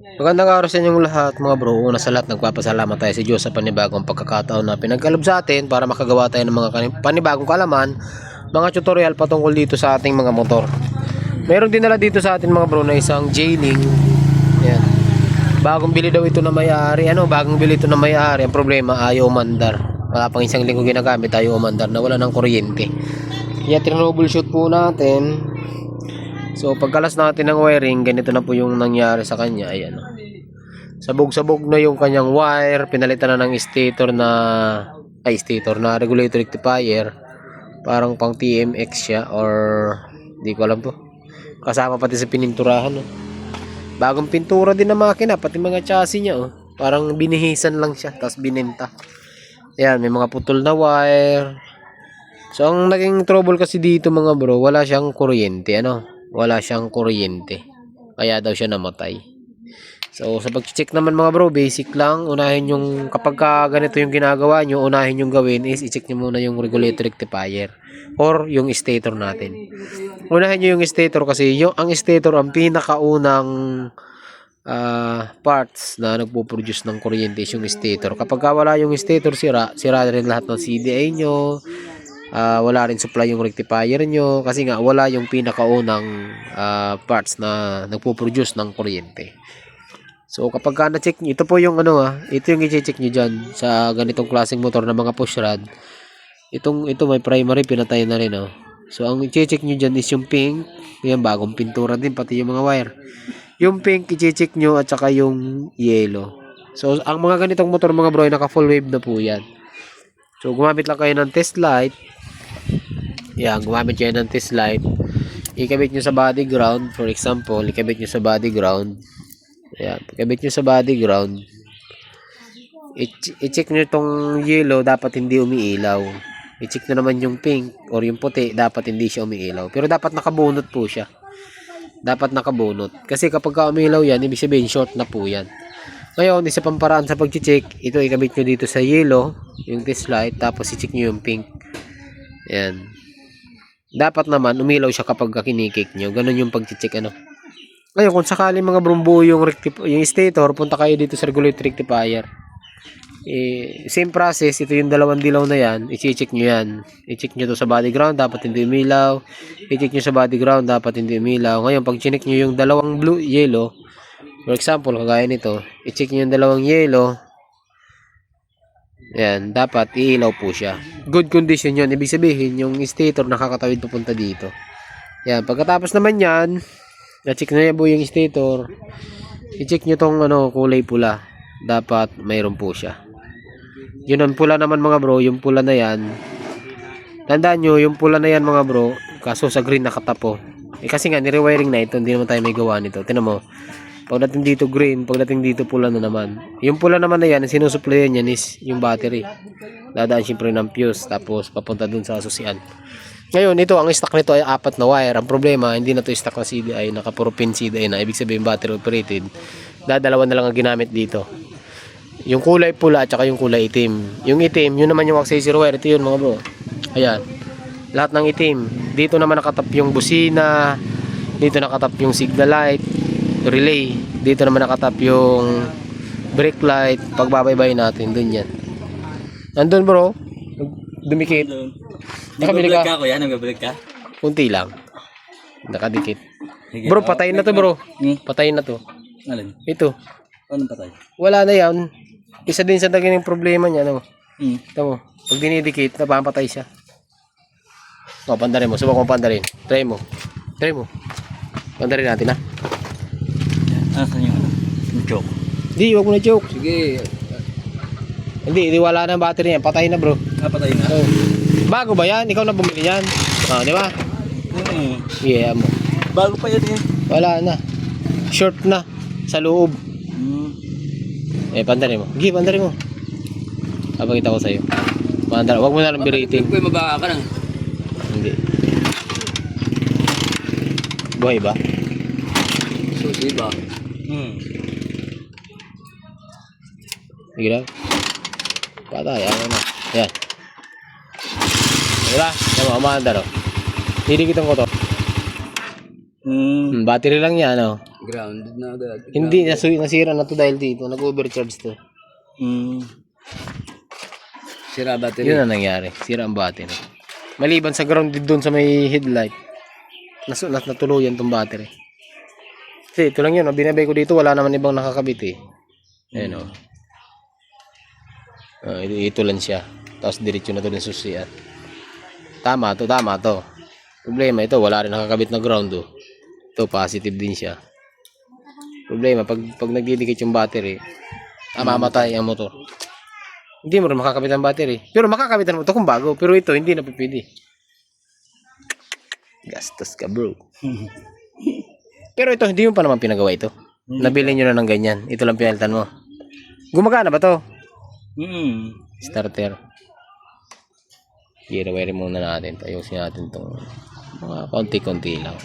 Magandang araw sa inyong lahat mga bro. Una sa lahat, nagpapasalamat tayo sa Diyos sa panibagong pagkakataon na pinagkaloob sa atin para makagawa tayo ng mga panibagong kaalaman, mga tutorial patungkol dito sa ating mga motor. Meron din nila dito sa atin mga bro na isang J-Link. Yan. Bagong bili daw ito na may-ari. Bagong bili ito na may-ari. Ang problema, ayaw umandar. Wala pang isang linggo ginagamit, ayaw umandar na wala ng kuryente. Kaya troubleshoot po natin. So pagkalas natin ng wiring, ganito na po yung nangyari sa kanya. Ayan. Sabog-sabog na yung kanyang wire, pinalitan na ng stator na regulator rectifier. Parang pang TMX siya or di ko alam to. Kasama pati sa pininturahan, no? Bagong pintura din na makina, pati mga chassis niya, oh. Parang binihisan lang siya tapos binenta. Ayan, may mga putol na wire. So ang naging trouble kasi dito mga bro, wala siyang kuryente, wala siyang kuryente, kaya daw siya namatay. So sa pag-check naman mga bro, basic lang. Unahin yung, kapag ganito yung ginagawa nyo, unahin yung gawin is i-check nyo muna yung regulator rectifier or yung stator natin. Unahin nyo yung stator kasi ang stator ang pinakaunang parts na nagpo-produce ng kuryente is yung stator. Kapag wala yung stator, sira rin lahat ng CDI nyo. Wala rin supply yung rectifier nyo kasi nga wala yung pinakaunang parts na nagpo-produce ng kuryente. So kapag na-check nyo, ito po yung ito yung i-check nyo dyan sa ganitong klaseng motor na mga push rod. Ito may primary, pinatay na rin, So ang i-check nyo dyan is yung pink. Yan, bagong pintura din, pati yung mga wire. Yung pink i-check nyo at saka yung yellow. So ang mga ganitong motor mga bro ay naka full wave na po yan. So gumamit lang kayo ng test light. Yan, gumamit kayo ng test light. Ikabit nyo sa body ground. For example, ikabit nyo sa body ground. Ayan, ikabit nyo sa body ground. I-check nyo itong yellow, dapat hindi umiilaw. I-check nyo naman yung pink or yung puti, dapat hindi siya umiilaw. Pero dapat nakabunot po siya. Dapat nakabunot. Kasi kapag umiilaw yan, ibig sabihin short na po yan. Ngayon, isa pang paraan sa pag-check, ito ikabit nyo dito sa yellow, yung test light, tapos i-check nyo yung pink. Ayan. Dapat naman, umilaw siya kapag kinikik nyo. Ganun yung pag-check, Ngayon, kung sakali mga brumbo yung stator, punta kayo dito sa regulator rectifier. Same process, ito yung dalawang dilaw na yan, i-check nyo yan. I-check nyo to sa body ground, dapat hindi umilaw. I-check nyo sa body ground, dapat hindi umilaw. Ngayon, pag check nyo yung dalawang yellow, for example, kagaya nito, i-check nyo yung dalawang yellow. Yan, dapat iilaw po siya. Good condition yun. Ibig sabihin, yung stator nakakatawid papunta dito. Yan, pagkatapos naman yan, na-check na po yung stator, i-check nyo tong kulay pula. Dapat mayroon po siya. Yun ang pula naman mga bro, yung pula na yan. Tandaan nyo, yung pula na yan mga bro, kaso sa green nakatapo. Kasi nga, nirewiring na ito, hindi naman tayo may gawa nito. Tingnan mo. Pagdating dito green, pagdating dito pula na naman. Yung pula naman na yan, sinusuplayan yan is yung battery. Dadaan siyempre ng fuse, tapos papunta dun sa susian. Ngayon, ito, ang stock nito ay 4 na wire. Ang problema, hindi na to stock na CDI, naka-puro pin CDI na, ibig sabihin battery operated. Dadalawa na lang ang ginamit dito. Yung kulay pula at saka yung kulay itim. Yung itim, yun naman yung accessory wire. Ito yun mga bro. Ayan. Lahat ng itim. Dito naman nakatap yung busina. Dito nakatap yung signal light, relay. Dito naman nakatap yung brake light. Pagbabaybay natin, dun yan. Nandun bro, dumikit. Nakabili ka? Kuya, nag-break ka? Kunti lang. Nakadikit. Bro, patayin na to bro. Patayin na to. Alin? Ito. Anong patay? Wala na yan. Isa din sa naging problema niya. Ito mo. Pag dinidikit, napapatay siya. Pandarin mo. Subok mo pandarin. Try mo. Pandarin natin ha. Asan yung yung choke? Hindi, wag mo na joke. Sige. Hindi, wala na ang battery yan. Patay na bro. Patay na? Oh. Bago ba yan? Ikaw na bumili yan. Di ba? Yeah mo. Bago pa yan eh. Wala na. Short na. Sa loob. Pandarin mo. Sige, pandarin mo. Papakita ko sa'yo. Wag mo na lang birating. Kuya, mabaka ka na. Hindi. Buhay ba? Susi ba? Sige lang. Patay. Yan. Diba? Yan mo, umaandar o. Didikitan ko to. Battery lang yan, Grounded na agad. Hindi, nasira na to dahil dito. Nag-overcharge to. Sira battery. Yun ang nangyari. Sira ang battery. Maliban sa grounded doon sa may headlight, natuluyan tong battery. Kasi ito lang yun. Binabay ko dito. Wala naman ibang nakakabit eh. Ayan o. Ito lang siya. Tapos diretso na to ng susian. Tama to. Problema ito. Wala rin nakakabit na ground oh. Ito positive din siya. Problema pag nagdidikit yung battery, mamatay ang motor. Hindi mo rin makakabit ang battery. Pero makakabitan mo ito kung bago. Pero ito hindi na pwede. Gastos ka bro. Pero ito hindi mo pa naman pinagawa ito. Nabili nyo na ng ganyan. Ito lang pinalitan mo. Gumagana ba to? Starter. Gear wire muna natin. Ayusin natin itong mga konti-konti lang.